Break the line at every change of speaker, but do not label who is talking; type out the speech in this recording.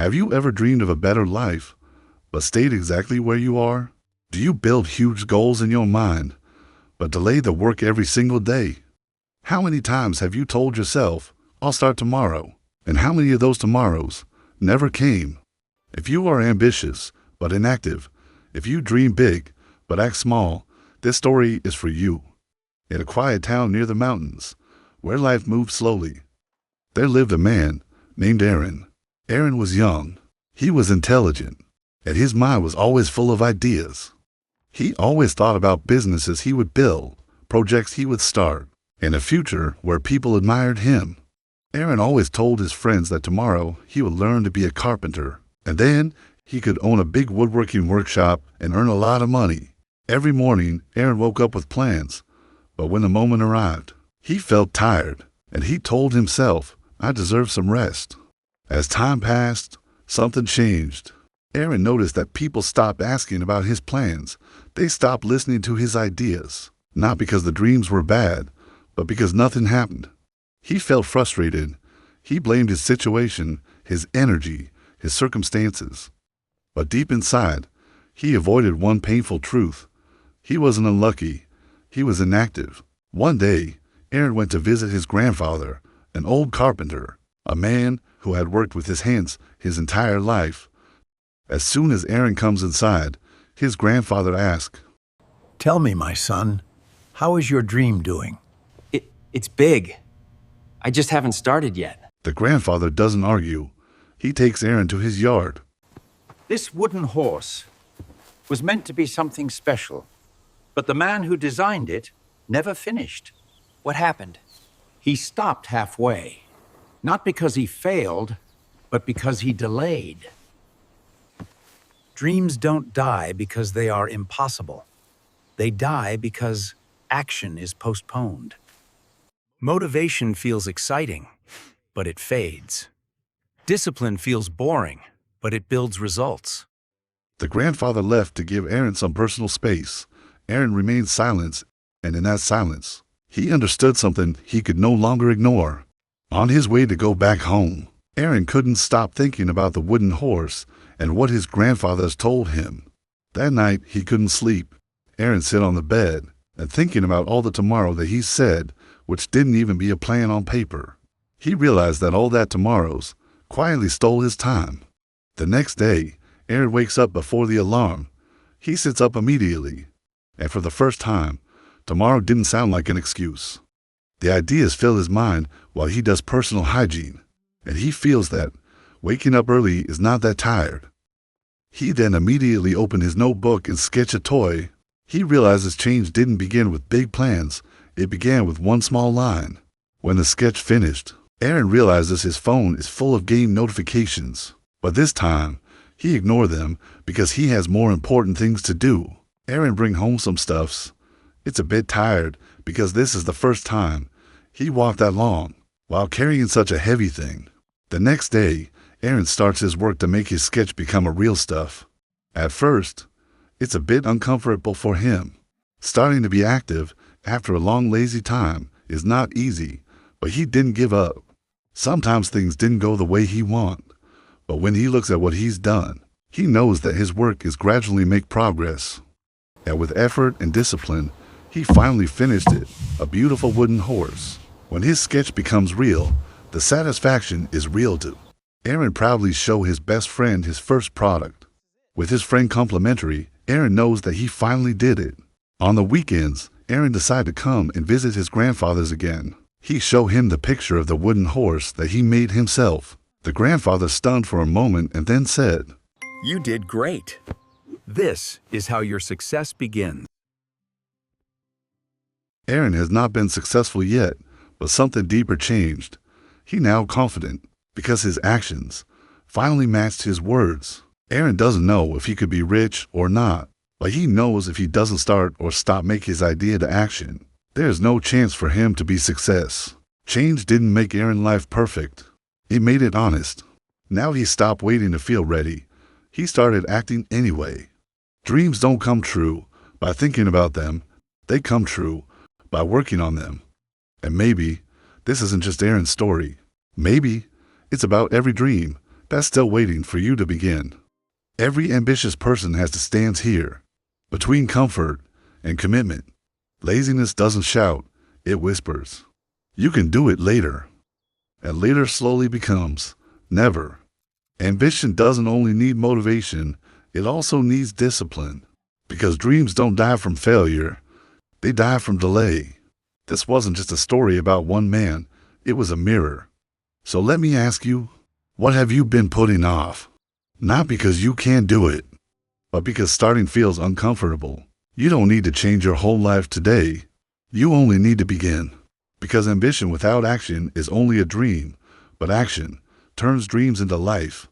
Have you ever dreamed of a better life, but stayed exactly where you are? Do you build huge goals in your mind, but delay the work every single day? How many times have you told yourself, I'll start tomorrow? And how many of those tomorrows never came? If you are ambitious, but inactive, if you dream big, but act small, this story is for you. In a quiet town near the mountains, where life moved slowly, there lived a man named Aaron. Aaron was young. He was intelligent, and his mind was always full of ideas. He always thought about businesses he would build, projects he would start, and a future where people admired him. Aaron always told his friends that tomorrow he would learn to be a carpenter, and then he could own a big woodworking workshop and earn a lot of money. Every morning, Aaron woke up with plans, but when the moment arrived, he felt tired, and he told himself, I deserve some rest. As time passed, something changed. Aaron noticed that people stopped asking about his plans. They stopped listening to his ideas, not because the dreams were bad, but because nothing happened. He felt frustrated. He blamed his situation, his energy, his circumstances. But deep inside, he avoided one painful truth. He wasn't unlucky. He was inactive. One day, Aaron went to visit his grandfather, an old carpenter, a man who had worked with his hands his entire life. As soon as Aaron comes inside, his grandfather asks,
Tell me, my son, how is your dream doing?
It's big. I just haven't started yet.
The grandfather doesn't argue. He takes Aaron to his yard.
This wooden horse was meant to be something special, but the man who designed it never finished.
What happened?
He stopped halfway, not because he failed, but because he delayed. Dreams don't die because they are impossible. They die because action is postponed. Motivation feels exciting, but it fades. Discipline feels boring, but it builds results.
The grandfather left to give Aaron some personal space. Aaron remained silent, and in that silence, he understood something he could no longer ignore. On his way to go back home, Aaron couldn't stop thinking about the wooden horse and what his grandfathers told him. That night, he couldn't sleep. Aaron sat on the bed and thinking about all the tomorrow that he said, which didn't even be a plan on paper. He realized that all that tomorrows quietly stole his time. The next day, Aaron wakes up before the alarm. He sits up immediately, and for the first time, tomorrow didn't sound like an excuse. The ideas fill his mind while he does personal hygiene, and he feels that waking up early is not that tired. He then immediately opened his notebook and sketched a toy. He realizes change didn't begin with big plans. It began with one small line. When the sketch finished, Aaron realizes his phone is full of game notifications, but this time, he ignored them because he has more important things to do. Aaron brings home some stuffs. It's a bit tired because this is the first time he walked that long while carrying such a heavy thing. The next day, Aaron starts his work to make his sketch become a real stuff. At first, it's a bit uncomfortable for him. Starting to be active after a long lazy time is not easy, but he didn't give up. Sometimes things didn't go the way he wanted, but when he looks at what he's done, he knows that his work is gradually make progress. And with effort and discipline, he finally finished it, a beautiful wooden horse. When his sketch becomes real, the satisfaction is real too. Aaron proudly shows his best friend his first product. With his friend complimentary, Aaron knows that he finally did it. On the weekends, Aaron decided to come and visit his grandfather's again. He showed him the picture of the wooden horse that he made himself. The grandfather stunned for a moment and then said,
You did great. This is how your success begins.
Aaron has not been successful yet, but something deeper changed. He now confident because his actions finally matched his words. Aaron doesn't know if he could be rich or not, but he knows if he doesn't start or stop make his idea to action, there's no chance for him to be success. Change didn't make Aaron's life perfect. It made it honest. Now he stopped waiting to feel ready. He started acting anyway. Dreams don't come true by thinking about them. They come true by working on them. And maybe this isn't just Aaron's story. Maybe it's about every dream that's still waiting for you to begin. Every ambitious person has to stand here, between comfort and commitment. Laziness doesn't shout, it whispers. You can do it later. And later slowly becomes never. Ambition doesn't only need motivation, it also needs discipline. Because dreams don't die from failure, they die from delay. This wasn't just a story about one man, it was a mirror. So let me ask you, what have you been putting off? Not because you can't do it, but because starting feels uncomfortable. You don't need to change your whole life today. You only need to begin. Because ambition without action is only a dream, but action turns dreams into life.